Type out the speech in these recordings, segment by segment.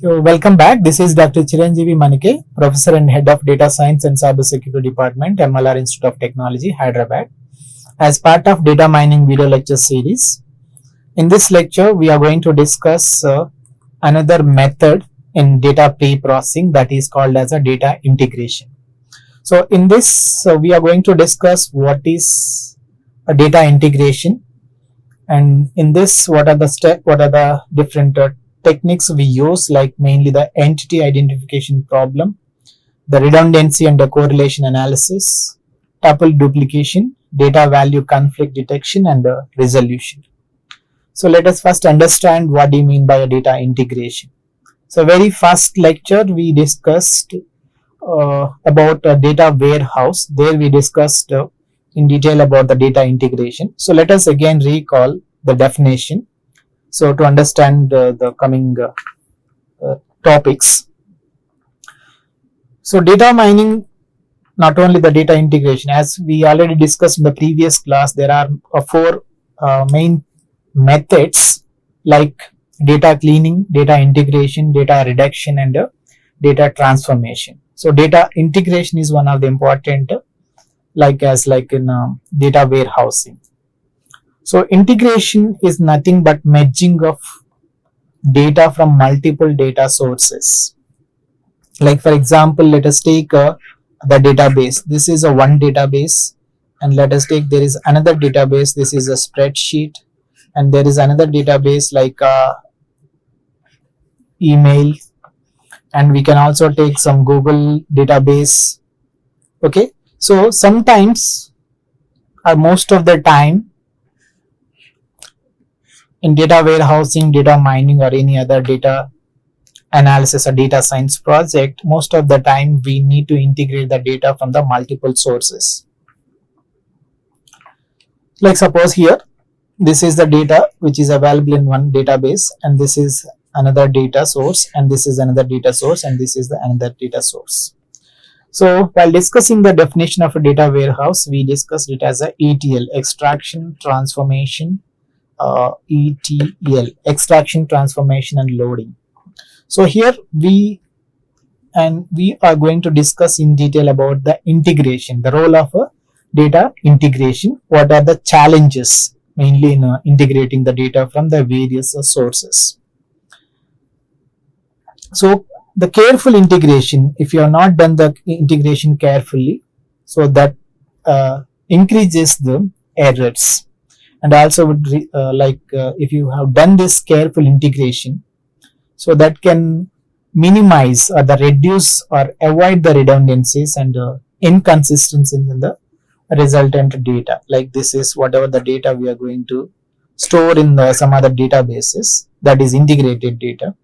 So welcome back. This is Dr. Chiranjeevi Manike, Professor and Head of Data Science and Cybersecurity Department, MLR Institute of Technology, Hyderabad. As part of data mining video lecture series, in this lecture we are going to discuss another method in data pre-processing that is called as a data integration. So in this we are going to discuss what is a data integration, and in this what are the different techniques we use, like mainly the entity identification problem, the redundancy and the correlation analysis, tuple duplication, data value conflict detection, and resolution. So let us first understand what do you mean by a data integration. So very first lecture we discussed about a data warehouse. There we discussed in detail about the data integration. So let us again recall the definition, so to understand the coming topics. So data mining, not only the data integration, as we already discussed in the previous class, there are four main methods like data cleaning, data integration, data reduction, and data transformation. So data integration is one of the important, like in data warehousing. So integration is nothing but merging of data from multiple data sources. Like for example, let us take the database. This is a one database, and let us take there is another database. This is a spreadsheet, and there is another database like email, and we can also take some Google database. Okay, so sometimes or most of the time in data warehousing, data mining, or any other data analysis or data science project, most of the time we need to integrate the data from the multiple sources. Like suppose here, this is the data which is available in one database, and this is another data source, and this is another data source, and this is the another data source. So while discussing the definition of a data warehouse, we discussed it as a ETL, extraction, transformation, ETL, extraction, transformation, and loading. So here we are going to discuss in detail about the integration, the role of a data integration. What are the challenges mainly in integrating the data from the various sources. So the careful integration, if you have not done the integration carefully, so that increases the errors. And also would if you have done this careful integration, so that can minimize or reduce or avoid the redundancies and inconsistencies in the resultant data. Like this is whatever the data we are going to store in some other databases, that is integrated data.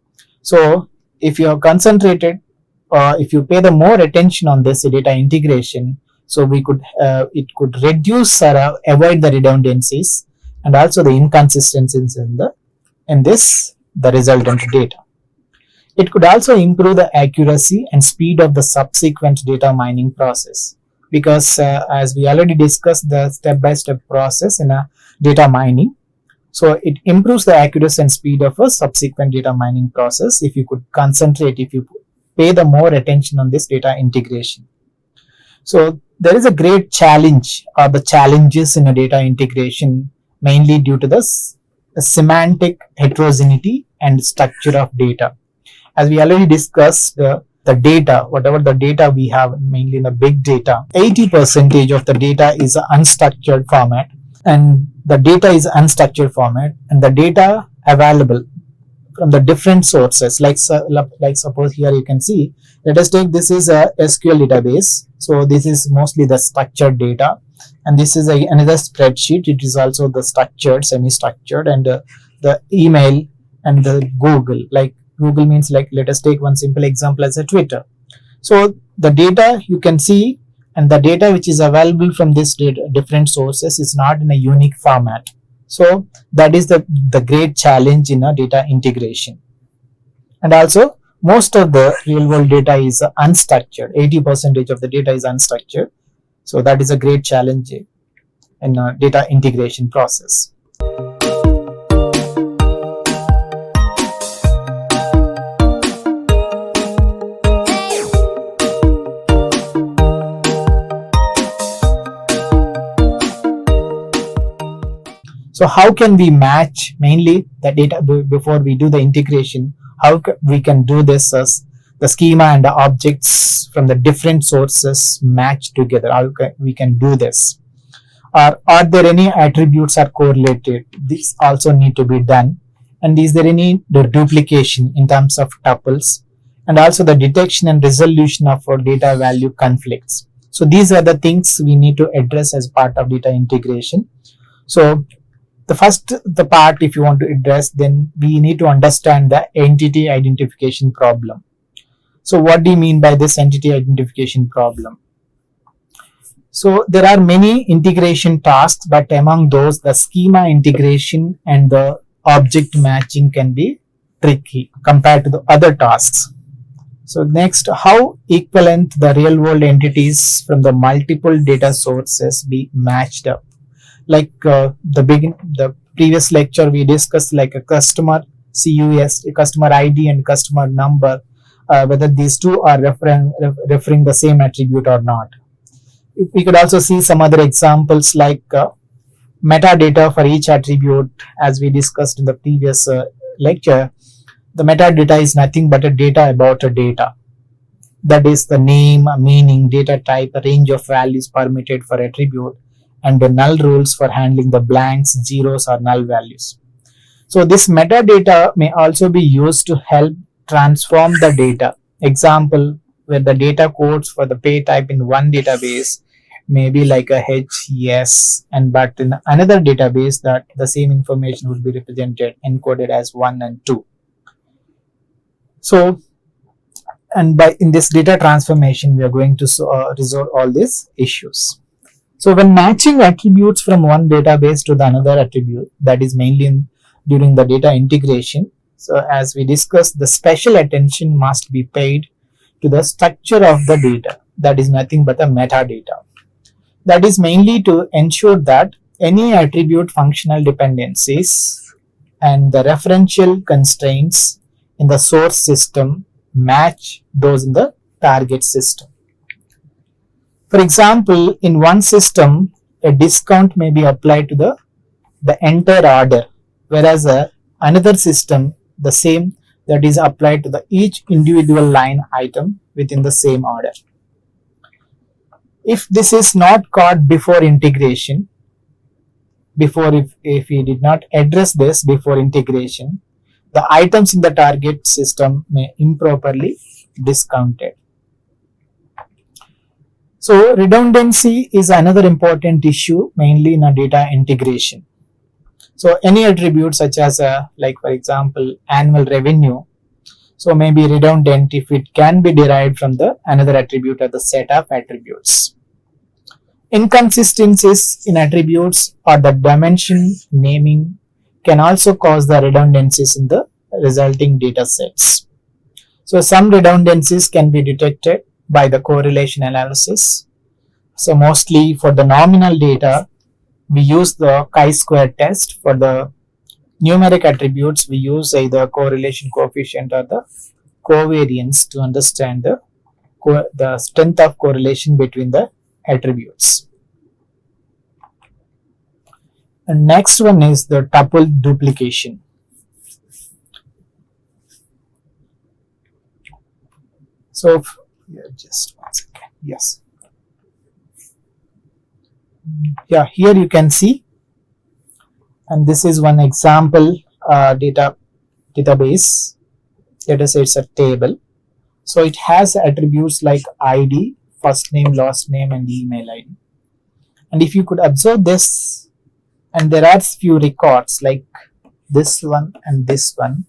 So if you have concentrated, if you pay the more attention on this data integration, so we could it could reduce or avoid the redundancies and also the inconsistencies in the resultant data. It could also improve the accuracy and speed of the subsequent data mining process, because as we already discussed the step-by-step process in a data mining, so it improves the accuracy and speed of a subsequent data mining process if you could concentrate, if you pay the more attention on this data integration. So there is a great challenge or the challenges in a data integration, mainly due to the semantic heterogeneity and structure of data. As we already discussed, the data, whatever the data we have, mainly in the big data, 80% of the data is unstructured format, and the data is unstructured format, and the data available from the different sources, like suppose here you can see, let us take this is a SQL database. So this is mostly the structured data, and this is another spreadsheet. It is also the structured, semi-structured, and the email and the Google. Like Google means, like let us take one simple example as a Twitter. So the data you can see, and the data which is available from this different sources is not in a unique format. So that is the great challenge in a data integration. And also most of the real world data is unstructured. 80% of the data is unstructured. So that is a great challenge in a data integration process. So how can we match mainly the data before we do the integration? How we can do this as the schema and the objects from the different sources match together? How we can do this? Or are there any attributes are correlated? These also need to be done. And is there any duplication in terms of tuples? And also the detection and resolution of our data value conflicts. So these are the things we need to address as part of data integration. So the part, if you want to address, then we need to understand the entity identification problem. So what do you mean by this entity identification problem? So there are many integration tasks, but among those, the schema integration and the object matching can be tricky compared to the other tasks. So next, how equivalent the real world entities from the multiple data sources be matched up? Like the previous lecture we discussed, like a customer CUS, a customer ID and customer number, whether these two are referring the same attribute or not. We could also see some other examples like metadata for each attribute, as we discussed in the previous lecture. The metadata is nothing but a data about a data. That is the name, meaning, data type, a range of values permitted for attribute, and the null rules for handling the blanks, zeros, or null values. So this metadata may also be used to help transform the data. Example, where the data codes for the pay type in one database may be like a H, yes, and but in another database that the same information would be represented encoded as 1 and 2. So, and by in this data transformation, we are going to resolve all these issues. So when matching attributes from one database to the another attribute, that is mainly during the data integration. So as we discussed, the special attention must be paid to the structure of the data. That is nothing but a metadata. That is mainly to ensure that any attribute functional dependencies and the referential constraints in the source system match those in the target system. For example, in one system, a discount may be applied to the entire order, whereas another system, the same, that is applied to each individual line item within the same order. If this is not caught before integration, if we did not address this before integration, the items in the target system may improperly discounted. So redundancy is another important issue, mainly in a data integration. So any attribute such as like for example annual revenue, so may be redundant if it can be derived from the another attribute or the set of attributes. Inconsistencies in attributes or the dimension naming can also cause the redundancies in the resulting data sets. So some redundancies can be detected by the correlation analysis. So mostly for the nominal data, we use the chi-square test. For the numeric attributes, we use either correlation coefficient or the covariance to understand the strength of correlation between the attributes. And next one is the tuple duplication. So just one second. Yes. Yeah, here you can see, and this is one example database. Let us say it's a table. So it has attributes like ID, first name, last name, and email ID. And if you could observe this, and there are few records like this one and this one,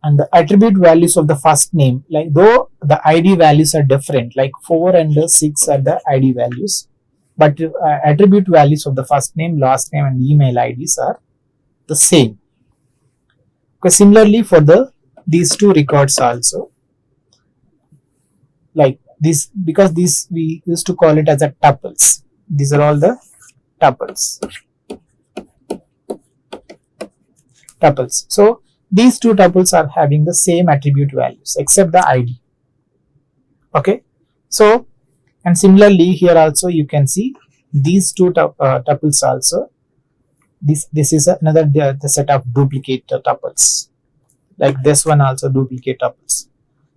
and the attribute values of the first name, like though the ID values are different, like 4 and 6 are the ID values, but attribute values of the first name, last name, and email IDs are the same. Because similarly for these two records also, like this, because these we used to call it as a tuples. These are all the tuples. So these two tuples are having the same attribute values except the ID. Okay. So, and similarly here also you can see these two tuples also this is another the set of duplicate tuples, like this one also duplicate tuples.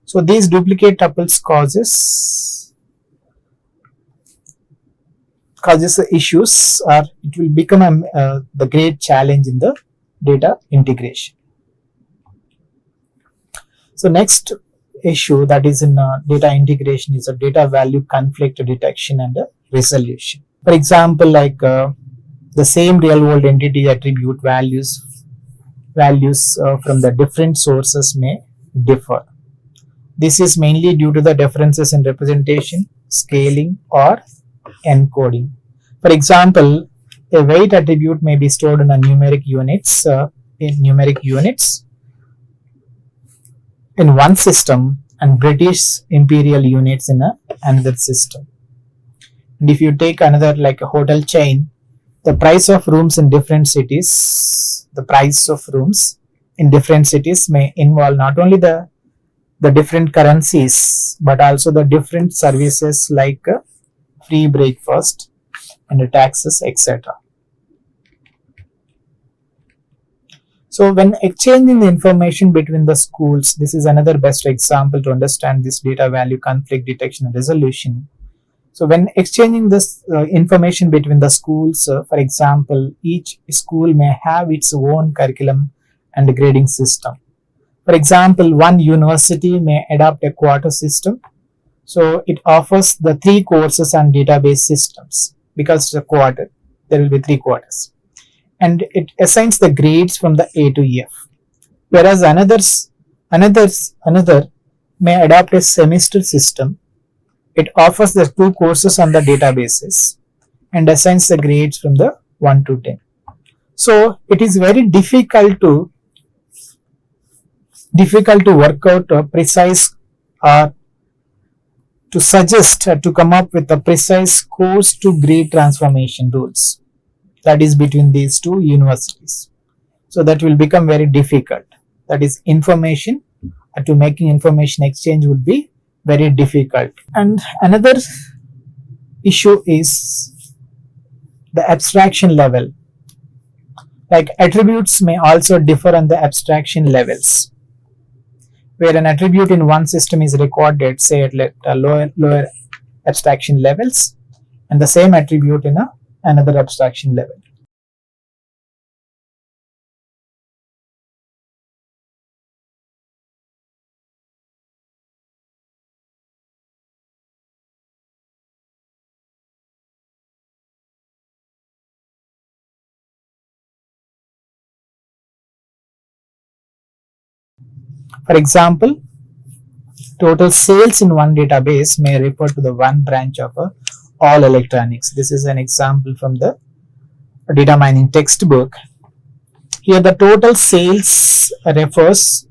So these duplicate tuples causes the issues, or it will become the great challenge in the data integration. So next issue that is in data integration is a data value conflict detection and resolution. For example, like the same real world entity attribute values from the different sources may differ. This is mainly due to the differences in representation, scaling, or encoding. For example, a weight attribute may be stored in a numeric units in one system and British imperial units in another system. And if you take another like a hotel chain, the price of rooms in different cities may involve not only the different currencies but also the different services like free breakfast and the taxes, etc. So when exchanging the information between the schools, this is another best example to understand this data value conflict detection and resolution. So when exchanging this information between the schools, for example, each school may have its own curriculum and grading system. For example, one university may adopt a quarter system. So it offers the 3 courses on database systems, because it's a quarter, there will be 3 quarters. And it assigns the grades from the A to F. Whereas another may adopt a semester system. It offers the 2 courses on the databases and assigns the grades from the 1 to 10. So it is very difficult to work out a precise or to suggest to come up with a precise course to grade transformation rules that is between these 2 universities. So that will become very difficult. That is, information to making information exchange would be very difficult. And another issue is the abstraction level. Like attributes may also differ on the abstraction levels, where an attribute in one system is recorded, say at lower abstraction levels, and the same attribute in another abstraction level. For example, total sales in one database may refer to the one branch of all electronics. This is an example from the data mining textbook. Here the total sales refers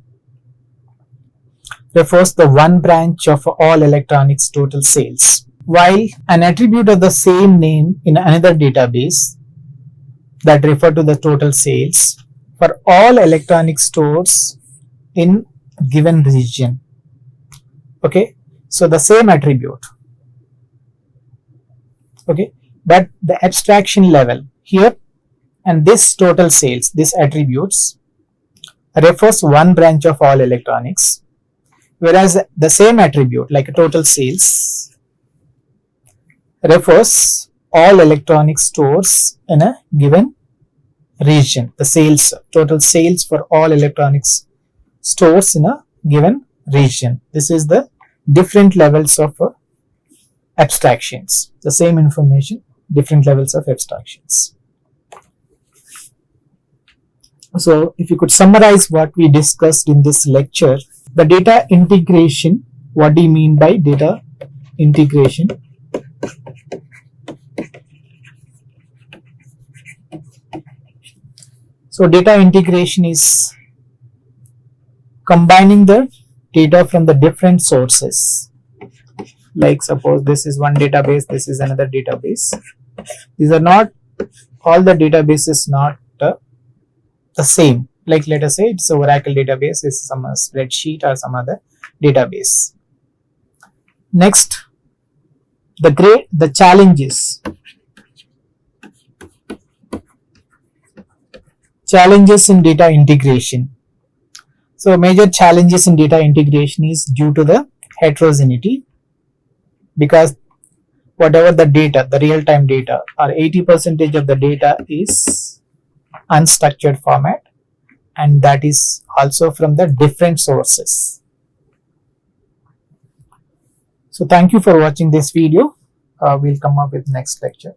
the one branch of all electronics total sales, while an attribute of the same name in another database that refer to the total sales for all electronic stores in given region. Okay, so the same attribute, okay, but the abstraction level here, and this total sales, this attributes refers one branch of all electronics, whereas the same attribute like total sales refers all electronic stores in a given region. The sales, total sales for all electronics stores in a given region. This is the different levels of abstractions. The same information, different levels of abstractions. So if you could summarize what we discussed in this lecture, the data integration, what do you mean by data integration? So data integration is combining the data from the different sources. Like suppose this is one database, this is another database. These are not, all the databases not the same. Like let us say it's a Oracle database, this is some spreadsheet or some other database. Next, the challenges. Challenges in data integration. So major challenges in data integration is due to the heterogeneity, because whatever the data, the real-time data, or 80% of the data is unstructured format, and that is also from the different sources. So thank you for watching this video. We'll come up with next lecture.